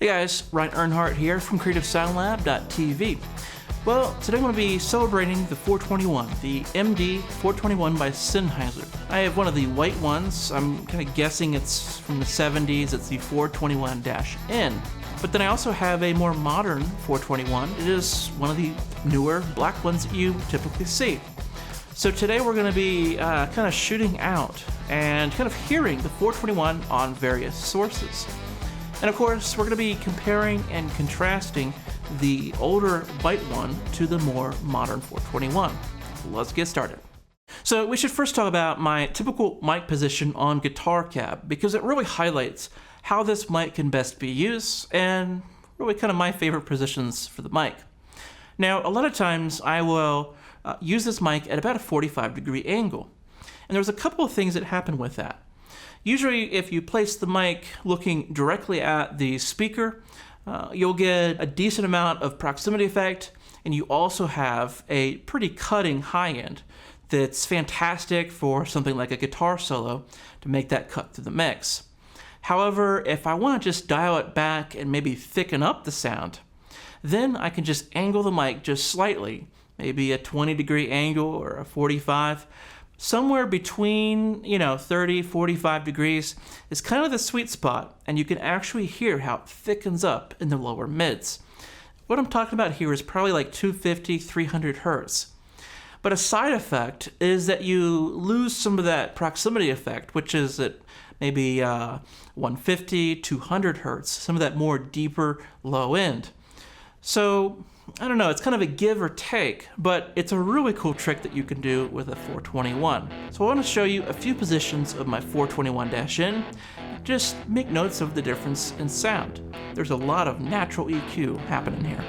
Hey guys, Ryan Earnhardt here from CreativeSoundLab.tv. Well, today I'm going to be celebrating the 421, the MD 421 by Sennheiser. I have one of the white ones. I'm kind of guessing it's from the 70s. It's the 421-N. But then I also have a more modern 421. It is one of the newer black ones that you typically see. So today we're going to be kind of shooting out and kind of hearing the 421 on various sources. And of course, we're going to be comparing and contrasting the older white one to the more modern 421. Let's get started. So we should first talk about my typical mic position on guitar cab, because it really highlights how this mic can best be used and really kind of my favorite positions for the mic. Now, a lot of times I will use this mic at about a 45-degree angle. And there's a couple of things that happen with that. Usually, if you place the mic looking directly at the speaker, you'll get a decent amount of proximity effect, and you also have a pretty cutting high end that's fantastic for something like a guitar solo to make that cut through the mix. However, if I want to just dial it back and maybe thicken up the sound, then I can just angle the mic just slightly, maybe a 20-degree angle or a 45. Somewhere between, 30, 45 degrees is kind of the sweet spot, and you can actually hear how it thickens up in the lower mids. What I'm talking about here is probably like 250, 300 hertz. But a side effect is that you lose some of that proximity effect, which is at maybe 150, 200 hertz, some of that more deeper low end. So, I don't know, it's kind of a give or take, but it's a really cool trick that you can do with a 421. So I want to show you a few positions of my 421-N. Just make notes of the difference in sound. There's a lot of natural EQ happening here.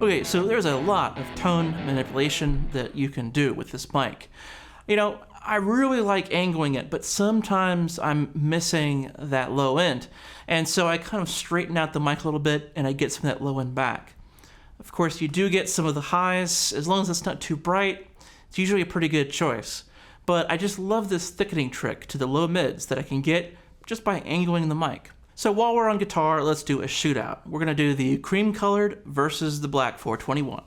Okay, so there's a lot of tone manipulation that you can do with this mic. I really like angling it, but sometimes I'm missing that low end. And so I kind of straighten out the mic a little bit and I get some of that low end back. Of course, you do get some of the highs. As long as it's not too bright, it's usually a pretty good choice. But I just love this thickening trick to the low mids that I can get just by angling the mic. So while we're on guitar, let's do a shootout. We're going to do the cream colored versus the black 421.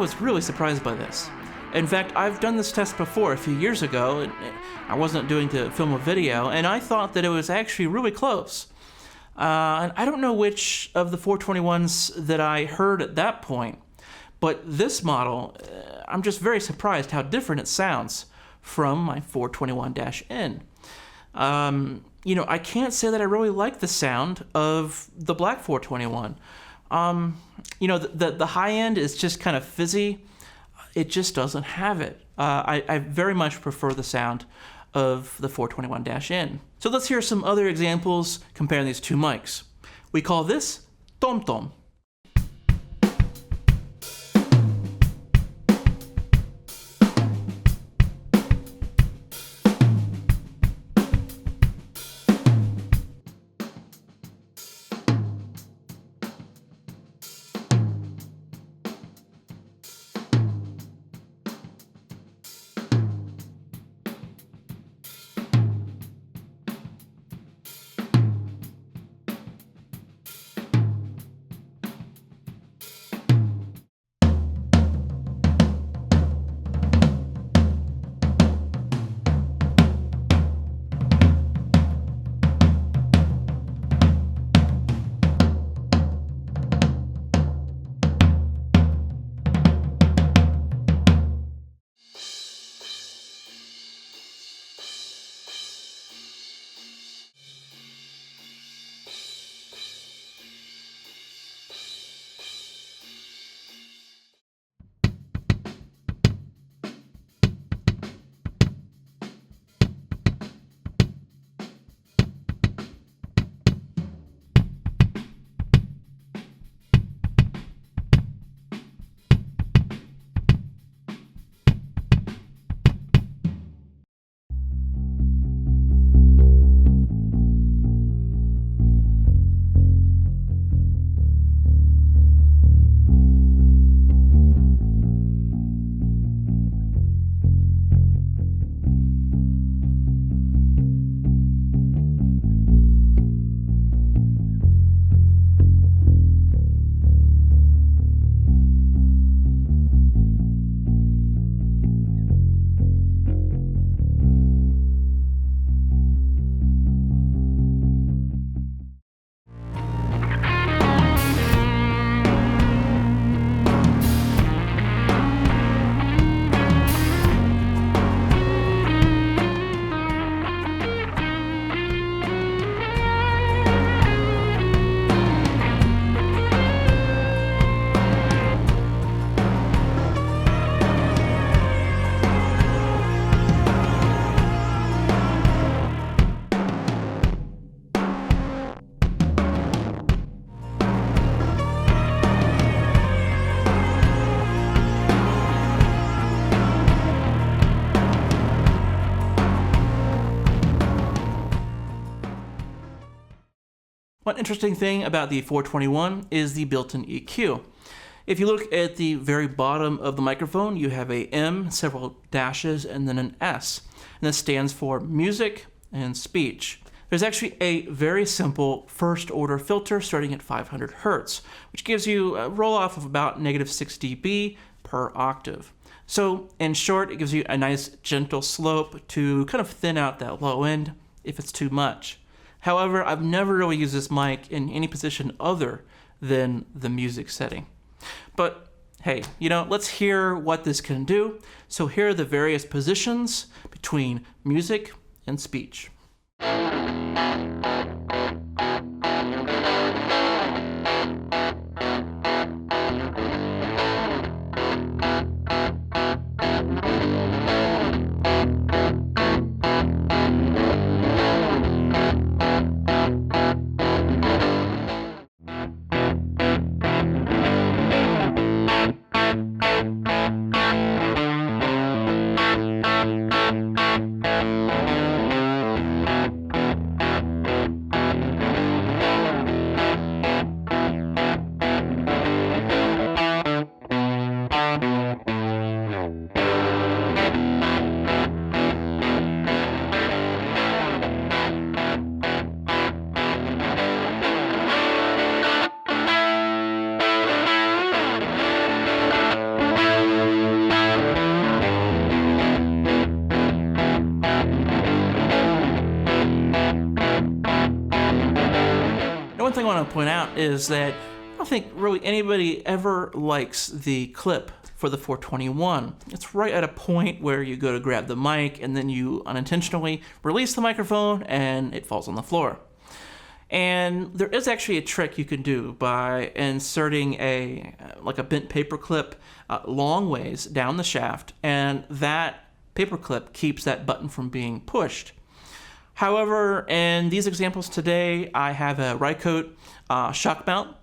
was really surprised by this. In fact, I've done this test before a few years ago, and I wasn't doing to film a video, and I thought that it was actually really close. And I don't know which of the 421s that I heard at that point, but this model, I'm just very surprised how different it sounds from my 421-N. I can't say that I really like the sound of the black 421. The high end is just kind of fizzy. It just doesn't have it. I very much prefer the sound of the 421-N. So let's hear some other examples comparing these two mics. We call this tom-tom. One interesting thing about the 421 is the built-in EQ. If you look at the very bottom of the microphone, you have a M, several dashes, and then an S. And this stands for music and speech. There's actually a very simple first-order filter starting at 500 Hertz, which gives you a roll-off of about -6 dB per octave. So, in short, it gives you a nice gentle slope to kind of thin out that low end if it's too much. However, I've never really used this mic in any position other than the music setting. But hey, let's hear what this can do. So here are the various positions between music and speech. thing I want to point out is that I don't think really anybody ever likes the clip for the 421. It's right at a point where you go to grab the mic and then you unintentionally release the microphone and it falls on the floor. And there is actually a trick you can do by inserting a bent paper clip long ways down the shaft, and that paper clip keeps that button from being pushed. However, in these examples today, I have a Rycote shock mount,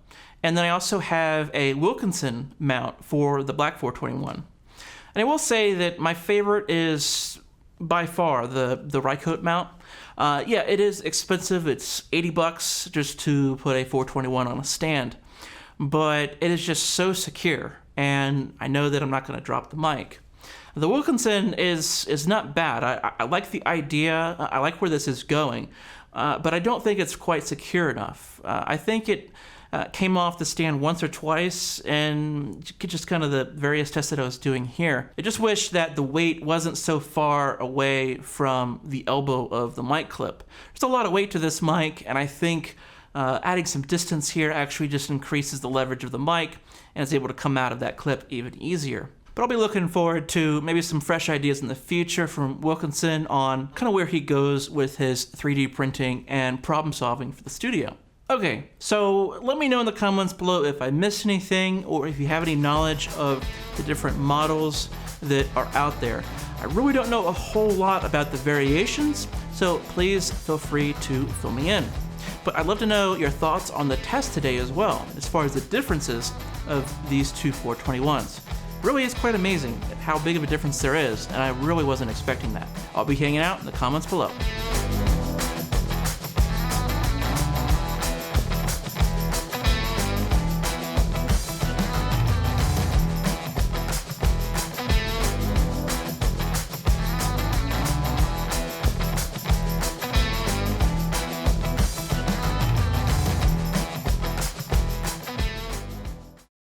and then I also have a Wilkinson mount for the black 421. And I will say that my favorite is by far the Rycote mount. Yeah, it is expensive. It's $80 just to put a 421 on a stand, but it is just so secure, and I know that I'm not going to drop the mic. The Wilkinson is not bad. I like the idea. I like where this is going, but I don't think it's quite secure enough. I think it came off the stand once or twice, and just kind of the various tests that I was doing here. I just wish that the weight wasn't so far away from the elbow of the mic clip. There's a lot of weight to this mic, and I think adding some distance here actually just increases the leverage of the mic and is able to come out of that clip even easier. But I'll be looking forward to maybe some fresh ideas in the future from Wilkinson on kind of where he goes with his 3D printing and problem solving for the studio. Okay, so let me know in the comments below if I missed anything or if you have any knowledge of the different models that are out there. I really don't know a whole lot about the variations, so please feel free to fill me in. But I'd love to know your thoughts on the test today as well, as far as the differences of these two 421s. Really is quite amazing how big of a difference there is, and I really wasn't expecting that. I'll be hanging out in the comments below.